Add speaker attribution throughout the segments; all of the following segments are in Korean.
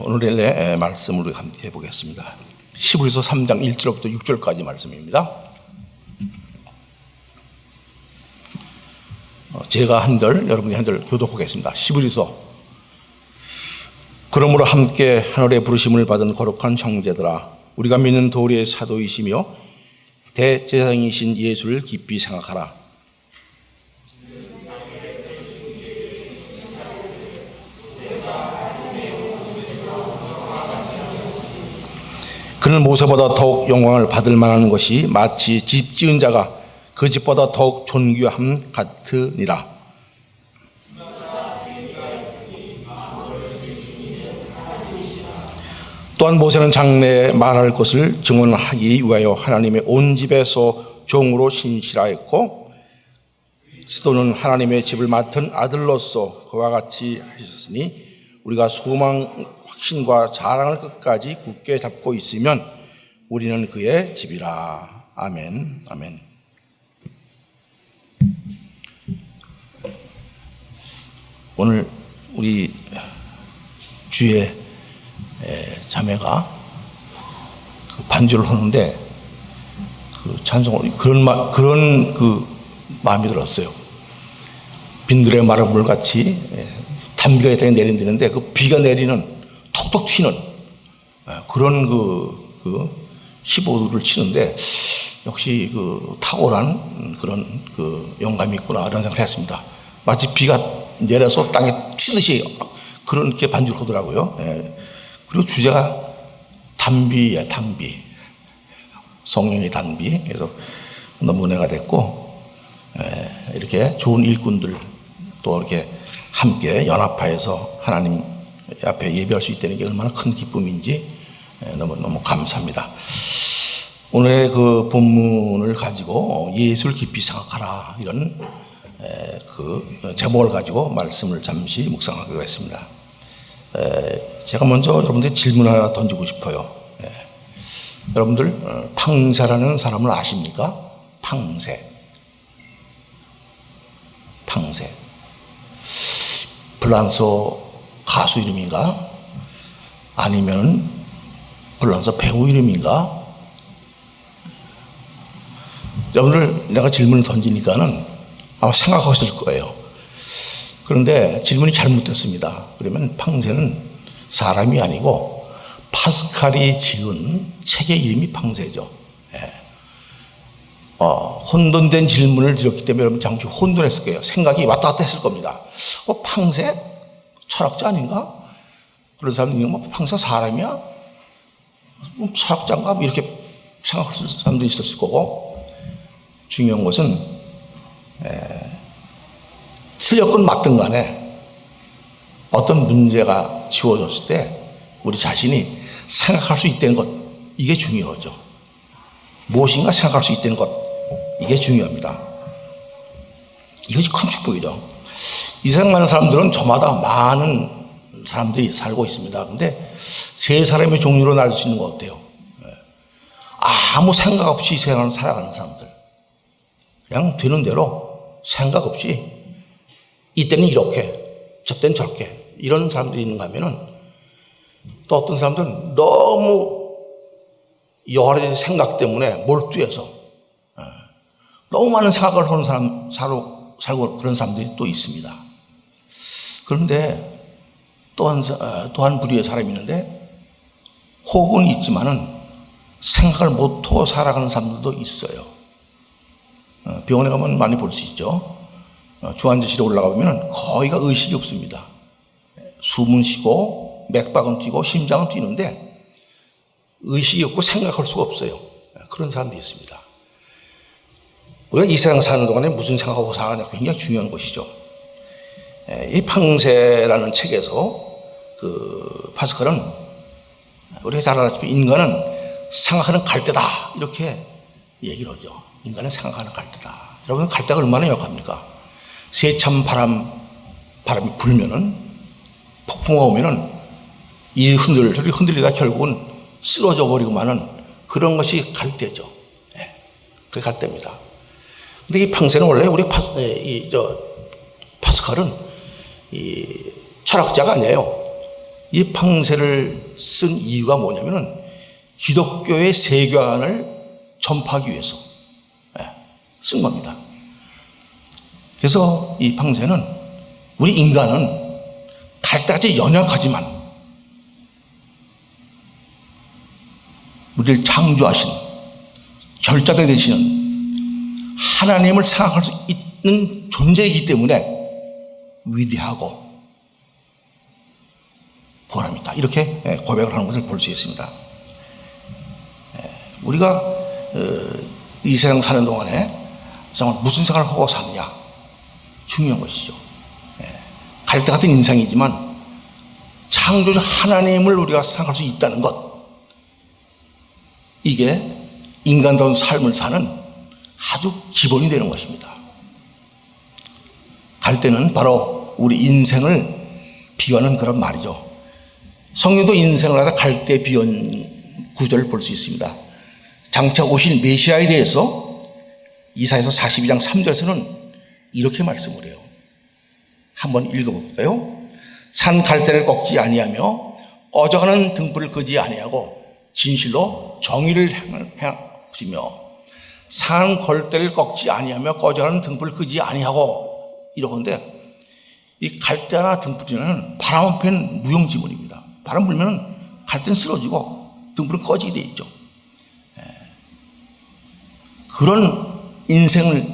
Speaker 1: 오늘의 말씀을 함께 해보겠습니다. 히브리서 3장 1절부터 6절까지 말씀입니다. 제가 한 절, 여러분이 한 절 교독하겠습니다. 히브리서. 그러므로 함께 하늘의 부르심을 받은 거룩한 형제들아, 우리가 믿는 도리의 사도이시며 대제사장이신 예수를 깊이 생각하라. 그는 모세보다 더욱 영광을 받을 만한 것이 마치 집 지은 자가 그 집보다 더욱 존귀함 같으니라. 또한 모세는 장래에 말할 것을 증언하기 위하여 하나님의 온 집에서 종으로 신실하였고, 스도는 하나님의 집을 맡은 아들로서 그와 같이 하셨으니 우리가 소망, 확신과 자랑을 끝까지 굳게 잡고 있으면 우리는 그의 집이라. 아멘. 아멘. 오늘 우리 주의 자매가 반주를 하는데 찬송을 그런 마음이 들었어요. 빈들의 마름물 같이 단비가 땅에 내린다는데 그 비가 내리는 톡톡 튀는 그런 키보드를 치는데 역시 탁월한 그런 영감이 있구나 이런 생각을 했습니다. 마치 비가 내려서 땅에 튀듯이 그렇게 반주를 하더라고요. 그리고 주제가 단비야, 단비. 성령의 단비. 그래서 너무 은혜가 됐고, 이렇게 좋은 일꾼들 또 이렇게 함께 연합하여서 하나님 앞에 예배할 수 있다는 게 얼마나 큰 기쁨인지 너무 감사합니다. 오늘의 본문을 가지고 예수를 깊이 생각하라 이런 제목을 가지고 말씀을 잠시 묵상하기로 했습니다. 제가 먼저 여러분들 질문 하나 던지고 싶어요. 여러분들 팡세라는 사람을 아십니까? 팡세. 불란서 가수 이름인가? 아니면 불란서 배우 이름인가? 여러분들 내가 질문을 던지니까는 아마 생각하고 있을 거예요. 그런데 질문이 잘못됐습니다. 그러면 팡세는 사람이 아니고 파스칼이 지은 책의 이름이 팡세죠. 혼돈된 질문을 드렸기 때문에 여러분 잠시 혼돈했을 거예요. 생각이 왔다 갔다 했을 겁니다. 팡세? 철학자 아닌가? 그런 사람들이 팡세 사람이야? 철학자인가? 이렇게 생각할 사람도 있었을 거고, 중요한 것은 틀렸건 맞든 간에 어떤 문제가 지워졌을 때 우리 자신이 생각할 수 있다는 것, 이게 중요하죠. 무엇인가 생각할 수 있다는 것, 이게 중요합니다. 이것이 큰 축복이죠. 이 세상 많은 사람들은 저마다 많은 사람들이 살고 있습니다. 근데 세 사람의 종류로 나눌 수 있는 것 같아요. 아무 생각 없이 이 세상을 살아가는 사람들, 그냥 되는 대로 생각 없이 이때는 이렇게, 저때는 저렇게, 이런 사람들이 있는가 하면은, 또 어떤 사람들은 너무 여러 가지 생각 때문에 몰두해서 너무 많은 생각을 하는 사람, 살고 그런 사람들이 또 있습니다. 그런데 또한 부류의 사람이 있는데, 호흡은 있지만은 생각을 못하고 살아가는 사람들도 있어요. 병원에 가면 많이 볼 수 있죠. 중환자실에 올라가 보면 거의가 의식이 없습니다. 숨은 쉬고 맥박은 뛰고 심장은 뛰는데 의식이 없고 생각할 수가 없어요. 그런 사람도 있습니다. 우리가 이 세상 사는 동안에 무슨 생각하고 사느냐 굉장히 중요한 것이죠. 이 팡세라는 책에서 파스칼은 우리가 잘 알다시피 인간은 생각하는 갈대다 이렇게 얘기를 하죠. 인간은 생각하는 갈대다. 여러분 갈대가 얼마나 역합니까? 세찬 바람이 불면은, 폭풍이 오면은 이 저리 흔들리다 결국은 쓰러져 버리고만은 그런 것이 갈대죠. 그게 갈대입니다. 근데 이 팡세는 원래 우리 파스칼은 철학자가 아니에요. 이 팡세를 쓴 이유가 뭐냐면은 기독교의 세계관을 전파하기 위해서 쓴 겁니다. 그래서 이 팡세는 우리 인간은 갈대같이 연약하지만 우리를 창조하신 결자가 되시는 하나님을 생각할 수 있는 존재이기 때문에 위대하고 보람있다, 이렇게 고백을 하는 것을 볼 수 있습니다. 우리가 이 세상 사는 동안에 정말 무슨 생각을 하고 사느냐 중요한 것이죠. 갈대 같은 인생이지만 창조주 하나님을 우리가 생각할 수 있다는 것, 이게 인간다운 삶을 사는 아주 기본이 되는 것입니다. 갈대는 바로 우리 인생을 비유하는 그런 말이죠. 성경도 인생을 하다 갈대 비유한 구절을 볼 수 있습니다. 장차 오실 메시아에 대해서 이사야서 42장 3절에서는 이렇게 말씀을 해요. 한번 읽어볼까요? 산 갈대를 꺾지 아니하며 꺼져가는 등불을 끄지 아니하고 진실로 정의를 행하시며 산 갈대를 꺾지 아니하며 꺼져가는 등불을 끄지 아니하고 이러건데, 이 갈대나 등불이는 바람 앞에는 무용지물입니다. 바람 불면 갈대는 쓰러지고 등불은 꺼지게 돼 있죠. 그런 인생을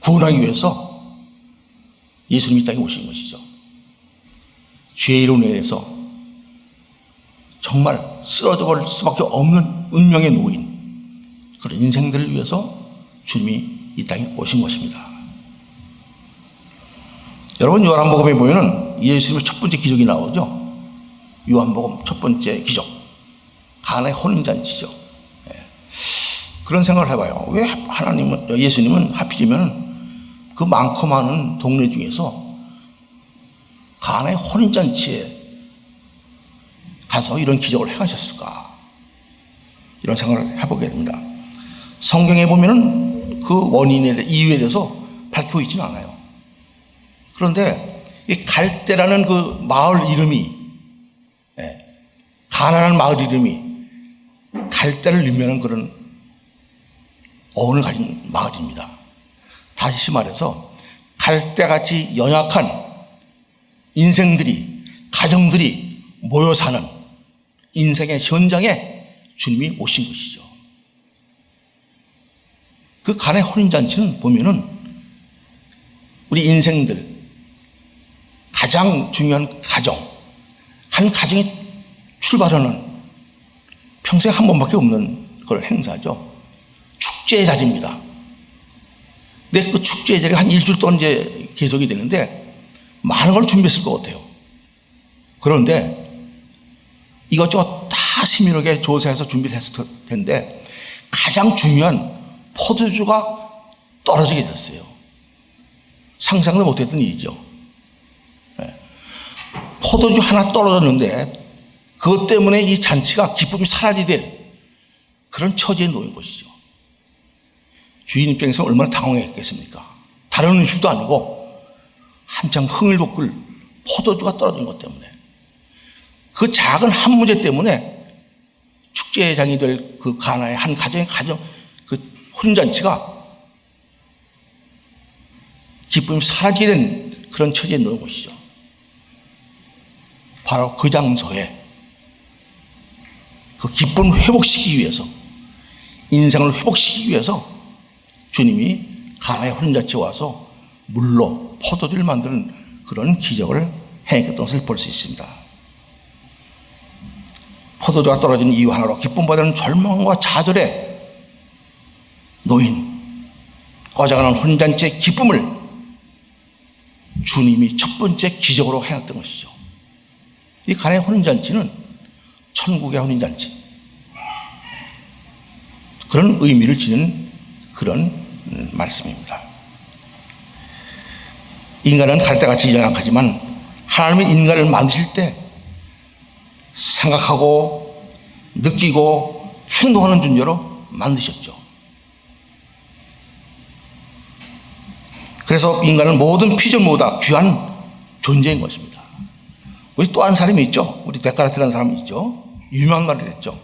Speaker 1: 구원하기 위해서 예수님이 이 땅에 오신 것이죠. 죄로 인해서 정말 쓰러져 버릴 수밖에 없는 운명의 노인, 그런 인생들을 위해서 주님이 이 땅에 오신 것입니다. 여러분, 요한복음에 보면은 예수님의 첫 번째 기적이 나오죠. 요한복음 첫 번째 기적, 가나의 혼인잔치죠. 그런 생각을 해봐요. 왜 예수님은 하필이면 그 많고 많은 동네 중에서 가나의 혼인잔치에 가서 이런 기적을 행하셨을까? 이런 생각을 해보게 됩니다. 성경에 보면은 그 원인에, 이유에 대해서 밝히고 있지는 않아요. 그런데 이 갈대라는 그 마을 이름이, 가나라는 마을 이름이 갈대를 의미하는 그런 어원을 가진 마을입니다. 다시 말해서 갈대같이 연약한 인생들이, 가정들이 모여 사는 인생의 현장에 주님이 오신 것이죠. 그 가나의 혼인잔치는 보면은 우리 인생들 가장 중요한 가정, 한 가정이 출발하는 평생 한 번밖에 없는 그런 행사죠. 축제의 자리입니다. 근데 그 축제의 자리가 한 일주일 동안 이제 계속이 되는데 많은 걸 준비했을 것 같아요. 그런데 이것저것 다 세밀하게 조사해서 준비를 했을 텐데 가장 중요한 포도주가 떨어지게 됐어요. 상상도 못했던 일이죠. 포도주 하나 떨어졌는데 그것 때문에 이 잔치가 기쁨이 사라지게 될 그런 처지에 놓인 것이죠. 주인 입장에서 얼마나 당황했겠습니까? 다른 음식도 아니고 한창 흥을 돋굴 포도주가 떨어진 것 때문에, 그 작은 한 문제 때문에 축제장이 될 그 가나의 한 가정의 그 혼인잔치가 기쁨이 사라지게 된 그런 처지에 놓인 것이죠. 바로 그 장소에 그 기쁨을 회복시키기 위해서, 인생을 회복시키기 위해서 주님이 가나의 혼인잔치에 와서 물로 포도주를 만드는 그런 기적을 행했던 것을 볼 수 있습니다. 포도주가 떨어지는 이유 하나로 기쁨보다는 절망과 좌절의 노인, 꺼져가는 혼인잔치의 기쁨을 주님이 첫 번째 기적으로 행했던 것이죠. 이 가나의 혼인잔치는 천국의 혼인잔치, 그런 의미를 지닌 그런 말씀입니다. 인간은 갈대같이 연약하지만 하나님은 인간을 만드실 때 생각하고 느끼고 행동하는 존재로 만드셨죠. 그래서 인간은 모든 피조물보다 귀한 존재인 것입니다. 우리 또 한 사람이 있죠. 우리 데카르트라는 사람이 있죠. 유명한 말을 했죠.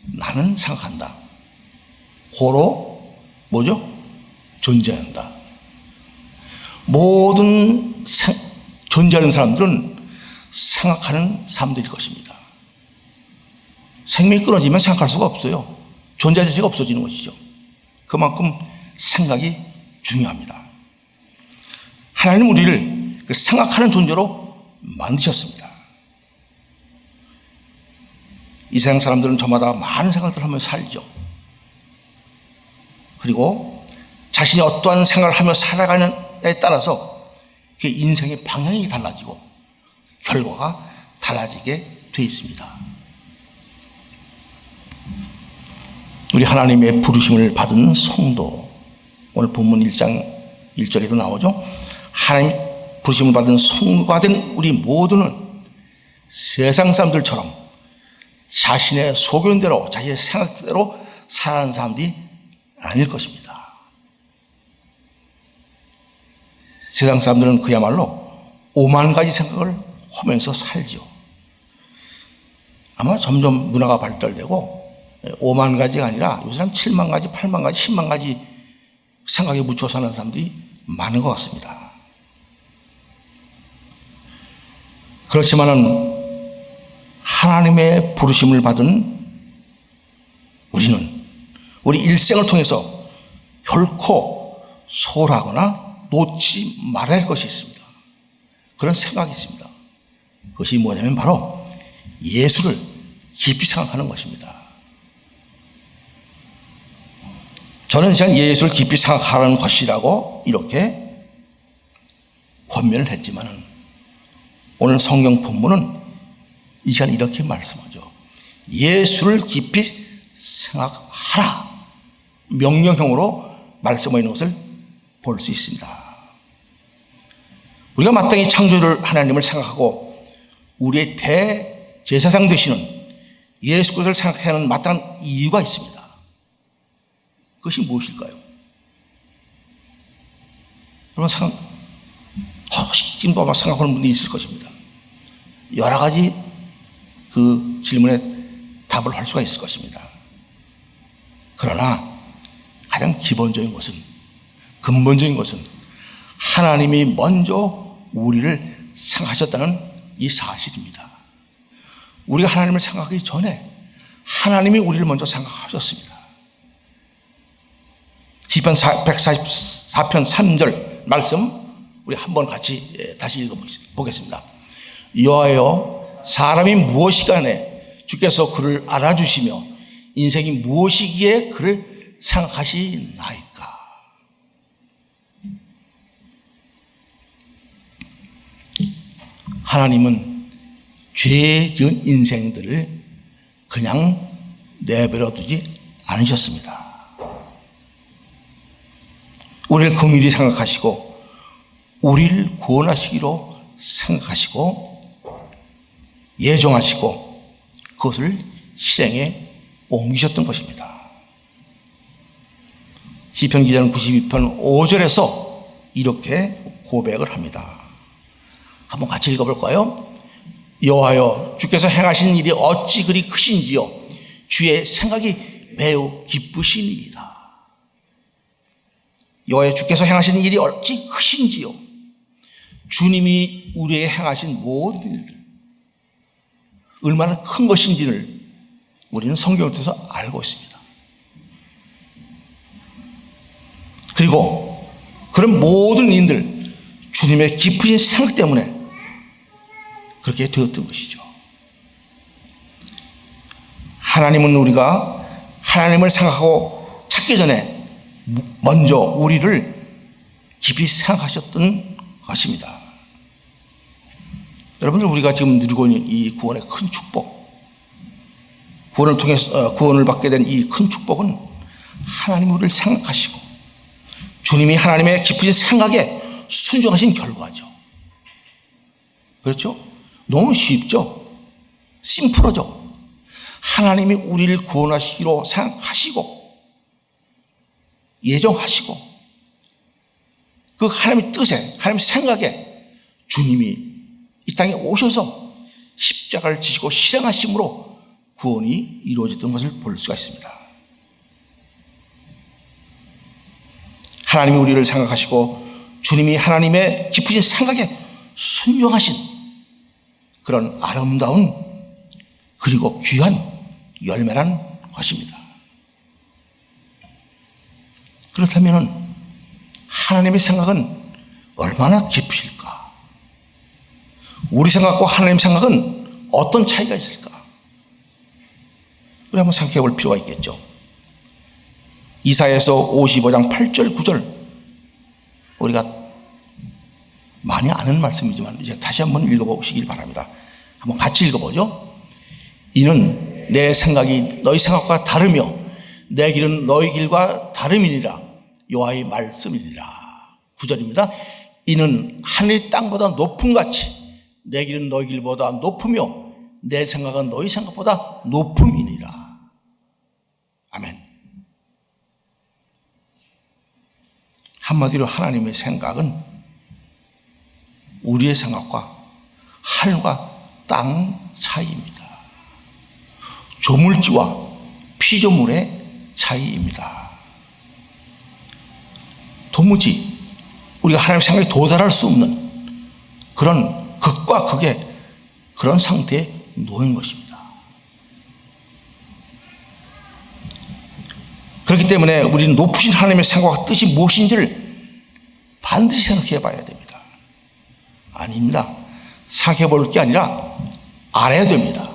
Speaker 1: 나는 생각한다. 고로 뭐죠? 존재한다. 모든 존재하는 사람들은 생각하는 사람들일 것입니다. 생명이 끊어지면 생각할 수가 없어요. 존재 자체가 없어지는 것이죠. 그만큼 생각이 중요합니다. 하나님 우리를 그 생각하는 존재로 만드셨습니다. 이 세상 사람들은 저마다 많은 생각들을 하며 살죠. 그리고 자신이 어떠한 생각을 하며 살아가느냐에 따라서 그 인생의 방향이 달라지고 결과가 달라지게 되어 있습니다. 우리 하나님의 부르심을 받은 성도, 오늘 본문 1장 1절에도 나오죠. 하나님 부르심을 받은 성도가 된 우리 모두는 세상 사람들처럼 자신의 소견대로, 자신의 생각대로 살아가는 사람들이 아닐 것입니다. 세상 사람들은 그야말로 5만 가지 생각을 하면서 살죠. 아마 점점 문화가 발달되고 5만 가지가 아니라 요새는 7만 가지, 8만 가지, 10만 가지 생각에 묻혀 사는 사람들이 많은 것 같습니다. 그렇지만은 하나님의 부르심을 받은 우리는 우리 일생을 통해서 결코 소홀하거나 놓지 말아야 할 것이 있습니다. 그런 생각이 있습니다. 그것이 뭐냐면 바로 예수를 깊이 생각하는 것입니다. 저는 시간 예수를 깊이 생각하는 것이라고 이렇게 권면을 했지만은 오늘 성경 본문은 이 시간 이렇게 말씀하죠. 예수를 깊이 생각하라. 명령형으로 말씀하고 있는 것을 볼 수 있습니다. 우리가 마땅히 창조주를 하나님을 생각하고 우리의 대제사장 되시는 예수 그리스도를 생각해야 하는 마땅한 이유가 있습니다. 그것이 무엇일까요? 여러분 지금도 아마 생각하는 분들이 있을 것입니다. 여러 가지 그 질문에 답을 할 수가 있을 것입니다. 그러나 가장 기본적인 것은, 근본적인 것은 하나님이 먼저 우리를 생각하셨다는 이 사실입니다. 우리가 하나님을 생각하기 전에 하나님이 우리를 먼저 생각하셨습니다. 시편 144편 3절 말씀 우리 한번 같이 다시 읽어보겠습니다. 여호와여, 사람이 무엇이간에 주께서 그를 알아주시며 인생이 무엇이기에 그를 생각하시나이까. 하나님은 죄 지은 인생들을 그냥 내버려 두지 않으셨습니다. 우리를 긍휼히 생각하시고 우리를 구원하시기로 생각하시고 예정하시고 그것을 실행에 옮기셨던 것입니다. 시편 기자는 92편 5절에서 이렇게 고백을 합니다. 한번 같이 읽어볼까요? 여호와여, 주께서 행하신 일이 어찌 그리 크신지요, 주의 생각이 매우 기쁘시니이다. 여호와여, 주께서 행하신 일이 어찌 크신지요, 주님이 우리에게 행하신 모든 일들 얼마나 큰 것인지를 우리는 성경을 통해서 알고 있습니다. 그리고 그런 모든 일들 주님의 깊은 생각 때문에 그렇게 되었던 것이죠. 하나님은 우리가 하나님을 생각하고 찾기 전에 먼저 우리를 깊이 생각하셨던 것입니다. 여러분들, 우리가 지금 누리고 있는 이 구원의 큰 축복, 구원을 통해서 구원을 받게 된 이 큰 축복은 하나님 우리를 생각하시고 주님이 하나님의 깊은 생각에 순종하신 결과죠. 그렇죠? 너무 쉽죠? 심플하죠? 하나님이 우리를 구원하시기로 생각하시고 예정하시고 그 하나님의 뜻에, 하나님의 생각에 주님이 이 이 땅에 오셔서 십자가를 지시고 실행하심으로 구원이 이루어졌던 것을 볼 수가 있습니다. 하나님이 우리를 생각하시고 주님이 하나님의 깊으신 생각에 순종하신 그런 아름다운 그리고 귀한 열매란 것입니다. 그렇다면 하나님의 생각은 얼마나 깊을까? 우리 생각과 하나님 생각은 어떤 차이가 있을까? 우리 한번 생각해 볼 필요가 있겠죠. 이사야서 55장 8절 9절 우리가 많이 아는 말씀이지만 이제 다시 한번 읽어보시길 바랍니다. 한번 같이 읽어보죠. 이는 내 생각이 너희 생각과 다르며 내 길은 너희 길과 다름이니라. 여호와의 말씀이니라. 9절입니다. 이는 하늘이 땅보다 높음 같이 내 길은 너희 길보다 높으며 내 생각은 너희 생각보다 높음이니라. 아멘. 한마디로 하나님의 생각은 우리의 생각과 하늘과 땅 차이입니다. 조물주와 피조물의 차이입니다. 도무지 우리가 하나님의 생각에 도달할 수 없는 그런 극과 극의 그런 상태에 놓인 것입니다. 그렇기 때문에 우리는 높으신 하나님의 생각과 뜻이 무엇인지를 반드시 생각해 봐야 됩니다. 아닙니다. 생각해 볼 게 아니라 알아야 됩니다.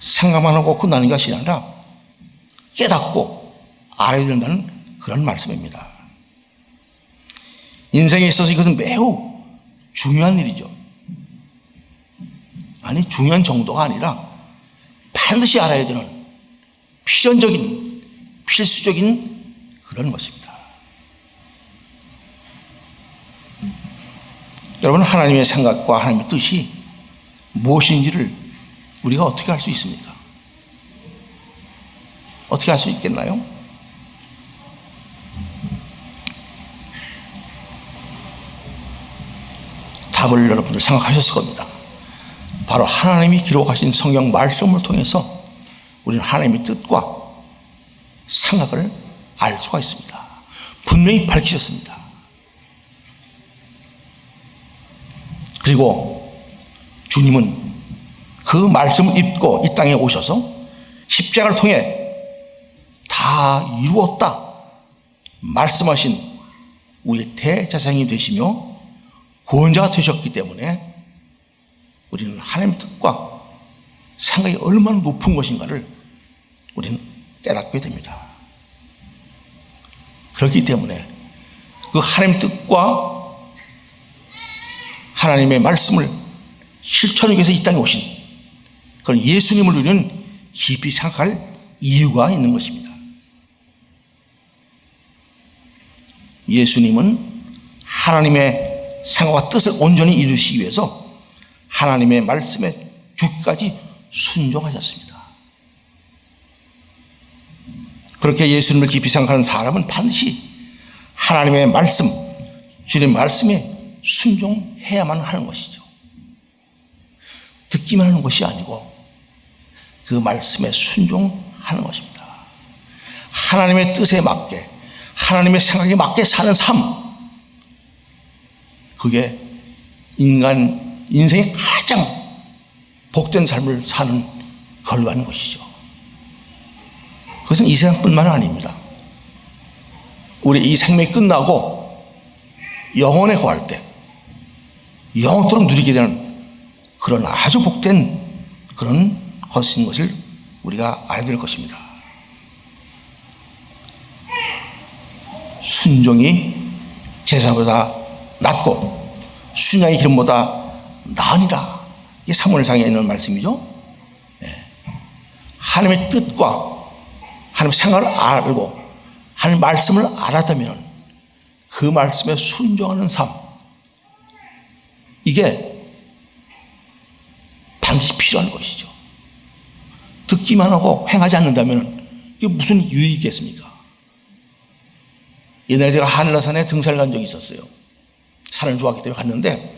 Speaker 1: 생각만 하고 끝나는 것이 아니라 깨닫고 알아야 된다는 그런 말씀입니다. 인생에 있어서 이것은 매우 중요한 일이죠. 아니, 중요한 정도가 아니라 반드시 알아야 되는 필연적인 필수적인 그런 것입니다. 여러분, 하나님의 생각과 하나님의 뜻이 무엇인지를 우리가 어떻게 알 수 있습니까? 어떻게 알 수 있겠나요? 답을 여러분들 생각하셨을 겁니다. 바로 하나님이 기록하신 성경 말씀을 통해서 우리는 하나님의 뜻과 생각을 알 수가 있습니다. 분명히 밝히셨습니다. 그리고 주님은 그 말씀을 입고 이 땅에 오셔서 십자가를 통해 다 이루었다 말씀하신 우리의 대제사장이 되시며 구원자가 되셨기 때문에 우리는 하나님의 뜻과 생각이 얼마나 높은 것인가를 우리는 깨닫게 됩니다. 그렇기 때문에 그 하나님의 뜻과 하나님의 말씀을 실천하기 위해서 이 땅에 오신 그런 예수님을 우리는 깊이 생각할 이유가 있는 것입니다. 예수님은 하나님의 생각과 뜻을 온전히 이루시기 위해서 하나님의 말씀에 죽기까지 순종하셨습니다. 그렇게 예수님을 깊이 생각하는 사람은 반드시 하나님의 말씀, 주님의 말씀에 순종해야만 하는 것이죠. 듣기만 하는 것이 아니고 그 말씀에 순종하는 것입니다. 하나님의 뜻에 맞게, 하나님의 생각에 맞게 사는 삶, 그게 인생의 가장 복된 삶을 사는 결과인 것이죠. 그것은 이 세상뿐만 아닙니다. 우리 이 생명이 끝나고 영원에 거할 때 영원토록 누리게 되는 그런 아주 복된 그런 것인 것을 우리가 알아야 될 것입니다. 순종이 제사보다 낫고 순양의 기름보다 나으니라. 이게 사무엘상에 있는 말씀이죠. 하나님의 뜻과 하나님의 생각을 알고 하나님의 말씀을 알았다면 그 말씀에 순종하는 삶, 이게 반드시 필요한 것이죠. 듣기만 하고 행하지 않는다면 이게 무슨 유익이겠습니까? 옛날에 제가 하늘나산에 등산을 간 적이 있었어요. 산을 좋아하기 때문에 갔는데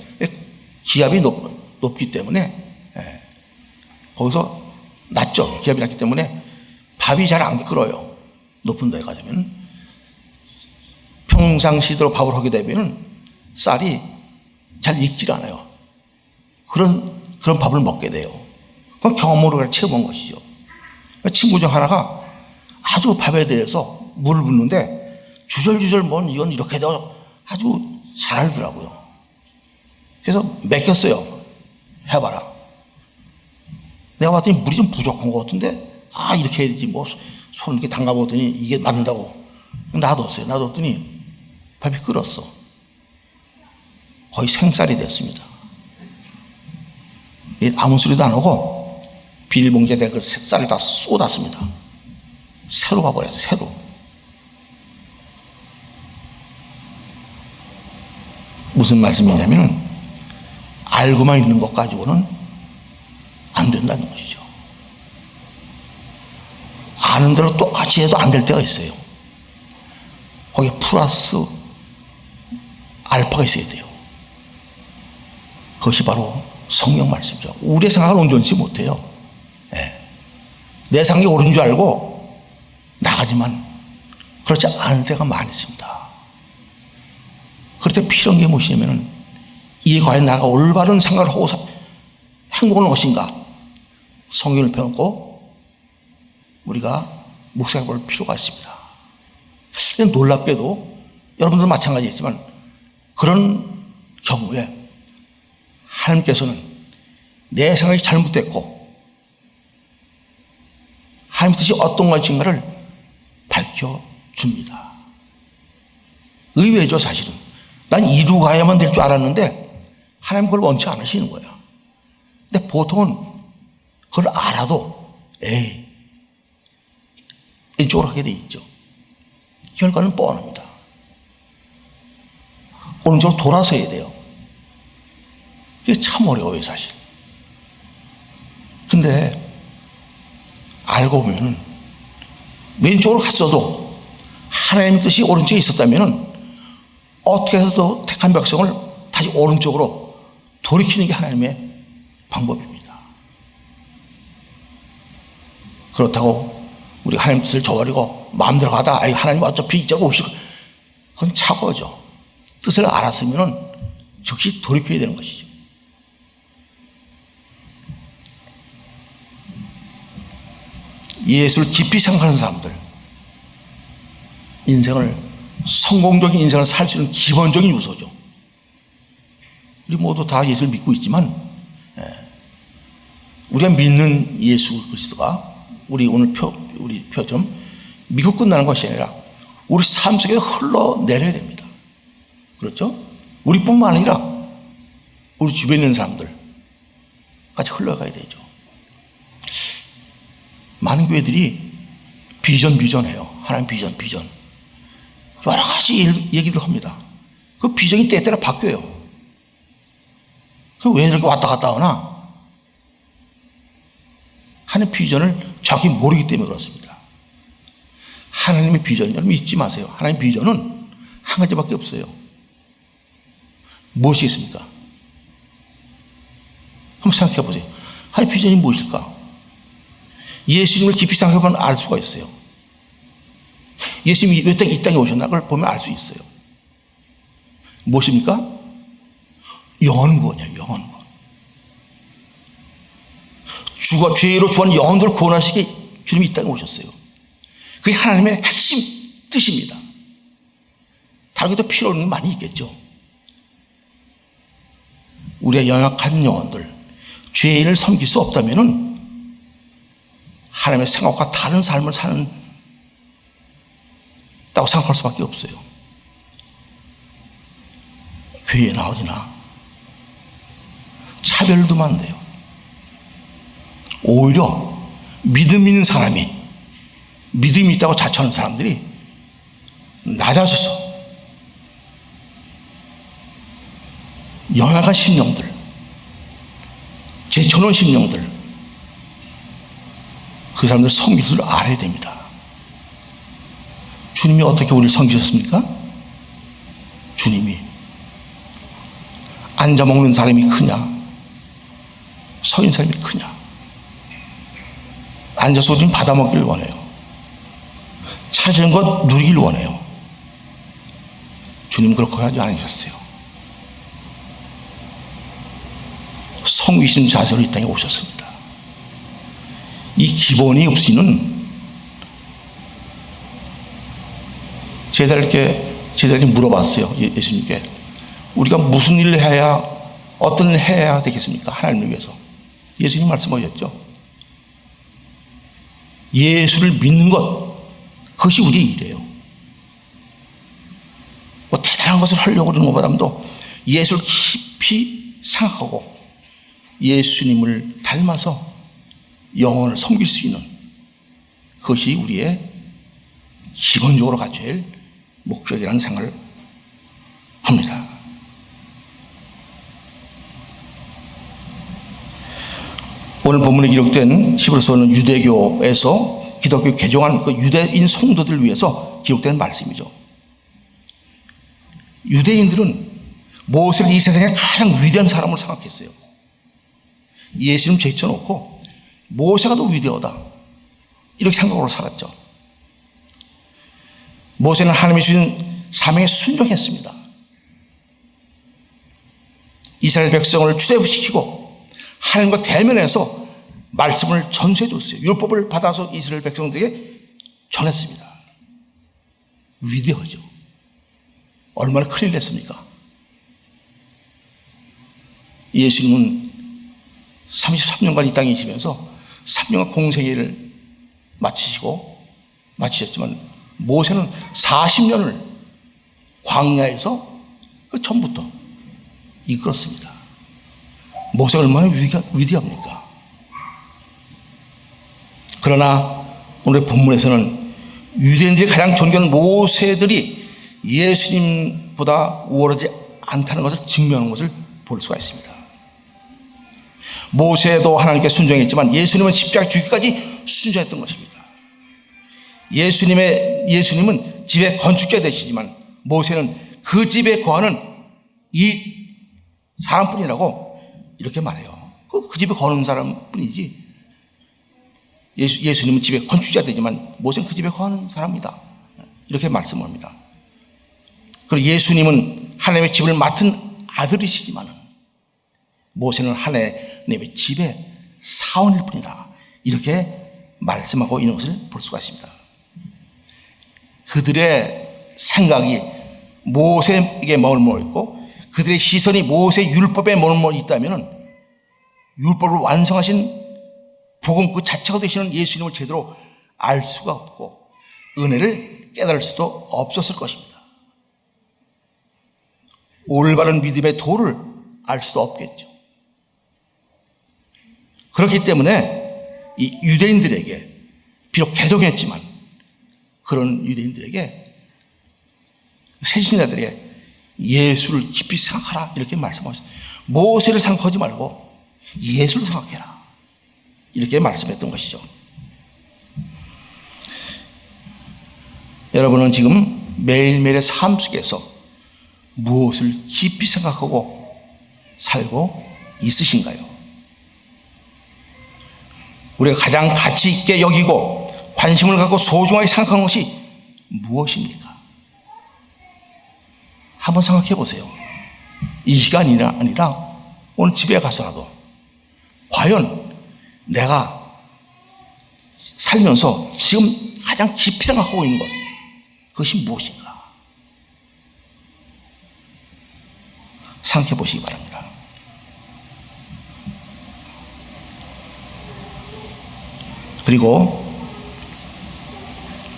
Speaker 1: 기압이 높기 때문에 거기서 낮죠. 기압이 낮기 때문에 밥이 잘 안 끓어요. 높은 데에 가자면. 평상시대로 밥을 하게 되면 쌀이 잘 익질 않아요. 그런 밥을 먹게 돼요. 그건 경험으로 체험한 것이죠. 친구 중 하나가 아주 밥에 대해서 물을 붓는데 주절주절 이건 이렇게 해도 아주 잘 알더라고요. 그래서 맡겼어요. 해봐라. 내가 봤더니 물이 좀 부족한 것 같은데 이렇게 해야 되지 손 이렇게 담가보더니 이게 맞는다고 놔뒀어요. 놔뒀더니 밥이 끓었어. 거의 생쌀이 됐습니다. 아무 소리도 안 하고 비닐봉지에 그 쌀을 다 쏟았습니다. 새로 가버렸어요. 새로. 무슨 말씀이냐면 알고만 있는 것 가지고는 안 된다는 것이죠. 아는 대로 똑같이 해도 안 될 때가 있어요. 거기에 플러스 알파가 있어야 돼요. 그것이 바로 성경 말씀이죠. 우리의 생각을 온전치 못해요. 내 생각이 옳은 줄 알고 나가지만 그렇지 않을 때가 많이 있습니다. 그럴 때 필요한 게 무엇이냐면 이게 과연 나가 올바른 생각을 하고 행동을 할 것인가? 성경을 펴놓고 우리가 묵상해 볼 필요가 있습니다. 놀랍게도 여러분도 마찬가지겠지만 그런 경우에 하나님께서는 내 생각이 잘못됐고 하나님 뜻이 어떤 것인가를 밝혀줍니다. 의외죠. 사실은 난 이루 가야만 될 줄 알았는데 하나님 그걸 원치 않으시는 거야. 근데 보통은 그걸 알아도 이쪽으로 하게 돼 있죠. 결과는 뻔합니다. 오른쪽으로 돌아서 해야 돼요. 이게 참 어려워요, 사실. 근데 알고 보면 왼쪽으로 갔어도 하나님 뜻이 오른쪽에 있었다면 어떻게 해서도 택한 백성을 다시 오른쪽으로 돌이키는 게 하나님의 방법입니다. 그렇다고 우리 하나님 뜻을 저버리고 마음대로 가다 하나님 어차피 이쪽으로 오시고 그건 착오죠. 뜻을 알았으면 즉시 돌이켜야 되는 것이죠. 예수를 깊이 생각하는 사람들, 인생을 성공적인 인생을 살 수 있는 기본적인 요소죠. 우리 모두 다 예수를 믿고 있지만 우리가 믿는 예수 그리스도가 우리 오늘 우리 표점 믿고 끝나는 것이 아니라 우리 삶 속에 흘러내려야 됩니다. 그렇죠? 우리뿐만 아니라 우리 주변에 있는 사람들까지 흘러가야 되죠. 많은 교회들이 비전해요. 하나님 비전. 여러 가지 얘기를 합니다. 그 비전이 때때로 바뀌어요. 그 왜 이렇게 왔다 갔다 하나? 하나님 비전을 정확히 모르기 때문에 그렇습니다. 하나님의 비전, 여러분 잊지 마세요. 하나님의 비전은 한 가지밖에 없어요. 무엇이겠습니까? 한번 생각해 보세요. 하나님의 비전이 무엇일까? 예수님을 깊이 생각해보면 알 수가 있어요. 예수님이 왜 이 땅에 오셨나? 그걸 보면 알 수 있어요. 무엇입니까? 영원 구원이에요. 영원 구원. 죄로 죽은 영혼들을 구원하시기 주님이 이 땅에 오셨어요. 그게 하나님의 핵심 뜻입니다. 다른 것도 필요 없는 게 많이 있겠죠. 우리가 연약한 영혼들, 죄인을 섬길 수 없다면은 하나님의 생각과 다른 삶을 사는 다고 생각할 수밖에 없어요. 교회나 어디나 차별을 두면 안 돼요. 오히려 믿음 있는 사람이 믿음이 있다고 자처하는 사람들이 낮아져서 연약한 심령들, 제쳐놓은 심령들, 그 사람들 섬길 줄 알아야 됩니다. 주님이 어떻게 우리를 섬기셨습니까? 주님이 앉아 먹는 사람이 크냐, 서 있는 사람이 크냐. 앉아서 좀 받아 먹기를 원해요. 찾은 것 누리길 원해요. 주님 그렇게 하지 않으셨어요. 성위신 자세로 이 땅에 오셨습니다. 이 기본이 없이는 제자들에게 물어봤어요. 예수님께 우리가 무슨 일을 해야, 어떤 일을 해야 되겠습니까? 하나님을 위해서. 예수님 말씀하셨죠. 예수를 믿는 것, 그것이 우리의 일이에요. 뭐 대단한 것을 하려고 그러는 것보다도 예수를 깊이 생각하고 예수님을 닮아서 영혼을 섬길 수 있는, 그것이 우리의 기본적으로 갖춰야 할 목적이라는 생각을 합니다. 오늘 본문에 기록된 히브리서는 유대교에서 기독교 개종한 그 유대인 성도들을 위해서 기록된 말씀이죠. 유대인들은 모세를 이 세상에 가장 위대한 사람으로 생각했어요. 예수님 제쳐놓고 모세가 더 위대하다, 이렇게 생각으로 살았죠. 모세는 하나님이 주신 사명에 순종했습니다. 이스라엘 백성을 출애굽시키고 하나님과 대면해서 말씀을 전수해 줬어요. 율법을 받아서 이스라엘 백성들에게 전했습니다. 위대하죠. 얼마나 큰일 냈습니까? 예수님은 33년간 이 땅에 있으면서 3년간 공생애를 마치셨지만 모세는 40년을 광야에서 그 전부터 이끌었습니다. 모세가 얼마나 위대합니까? 그러나 오늘 본문에서는 유대인들이 가장 존경하는 모세들이 예수님보다 우월하지 않다는 것을 증명하는 것을 볼 수가 있습니다. 모세도 하나님께 순종했지만 예수님은 십자가 죽기까지 순종했던 것입니다. 예수님은 집의 건축자 되시지만 모세는 그 집에 거하는 이 사람뿐이라고 이렇게 말해요. 그 집에 거하는 사람뿐이지, 예수님은 집의 건축자 되지만 모세는 그 집에 거하는 사람이다, 이렇게 말씀을 합니다. 그리고 예수님은 하나님의 집을 맡은 아들이시지만 모세는 하나님의 집의 사원일 뿐이다, 이렇게 말씀하고 있는 것을 볼 수가 있습니다. 그들의 생각이 모세에게 머물러 있고 그들의 시선이 모세 율법에 머물러 있다면 율법을 완성하신 복음 그 자체가 되시는 예수님을 제대로 알 수가 없고 은혜를 깨달을 수도 없었을 것입니다. 올바른 믿음의 도를 알 수도 없겠죠. 그렇기 때문에 이 유대인들에게, 비록 개종했지만 그런 유대인들에게, 새신자들에게 예수를 깊이 생각하라, 이렇게 말씀하셨어요. 모세를 생각하지 말고 예수를 생각해라, 이렇게 말씀했던 것이죠. 여러분은 지금 매일매일의 삶 속에서 무엇을 깊이 생각하고 살고 있으신가요? 우리가 가장 가치 있게 여기고 관심을 갖고 소중하게 생각하는 것이 무엇입니까? 한번 생각해 보세요. 이 시간이 아니라 오늘 집에 가서라도 과연 내가 살면서 지금 가장 깊이 생각하고 있는 것, 그것이 무엇인가? 생각해 보시기 바랍니다. 그리고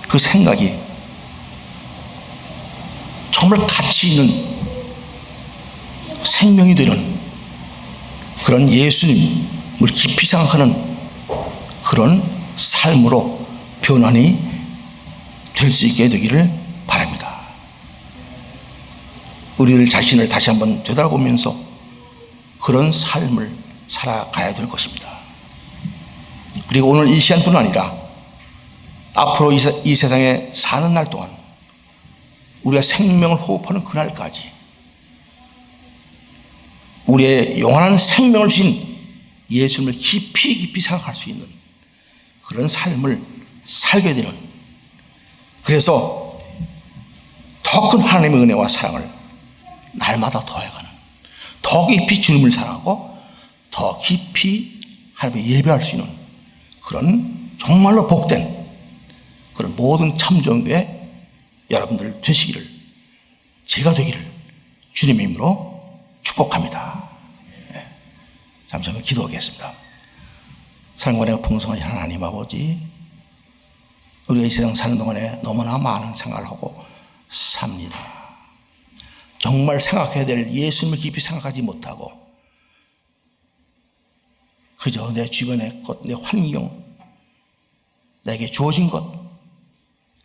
Speaker 1: 그 생각이 정말 가치 있는 생명이 되는 그런 예수님을 깊이 생각하는 그런 삶으로 변환이 될 수 있게 되기를 바랍니다. 우리들 자신을 다시 한번 되돌아보면서 그런 삶을 살아가야 될 것입니다. 그리고 오늘 이 시간뿐 아니라 앞으로 이 세상에 사는 날 동안 우리가 생명을 호흡하는 그날까지 우리의 영원한 생명을 주신 예수님을 깊이 깊이 생각할 수 있는 그런 삶을 살게 되는, 그래서 더 큰 하나님의 은혜와 사랑을 날마다 더해가는, 더 깊이 주님을 사랑하고 더 깊이 하나님을 예배할 수 있는 그런 정말로 복된 그런 모든 참정교회 여러분들 되시기를, 제가 되기를 주님의 이름으로 축복합니다. 잠시 한번 기도하겠습니다. 사랑과 풍성하신 하나님 아버지, 우리가 이 세상 사는 동안에 너무나 많은 생각을 하고 삽니다. 정말 생각해야 될 예수님을 깊이 생각하지 못하고 그저 내 주변의 것, 내 환경, 내게 주어진 것,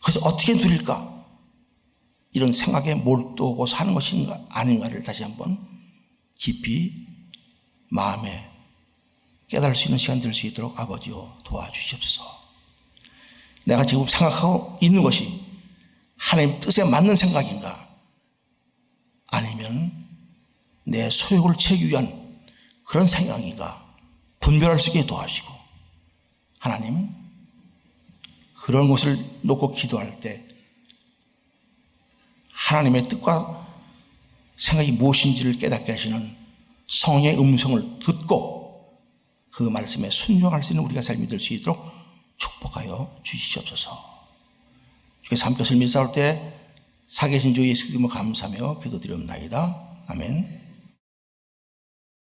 Speaker 1: 그래서 어떻게 누릴까, 이런 생각에 몰두하고 사는 것이 아닌가를 다시 한번 깊이 마음에 깨달을 수 있는 시간 될 수 있도록 아버지여 도와주시옵소서. 내가 지금 생각하고 있는 것이 하나님 뜻에 맞는 생각인가, 아니면 내 소욕을 채우기 위한 그런 생각인가 분별할 수 있게 도와주시고, 하나님 그런 것을 놓고 기도할 때 하나님의 뜻과 생각이 무엇인지를 깨닫게 하시는 성령의 음성을 듣고 그 말씀에 순종할 수 있는 우리가 삶이 될 수 있도록 축복하여 주시옵소서. 주께서 함께 설미 싸울 때 살아계신 주 예수 그리스도를 감사하며 기도드리옵나이다. 아멘.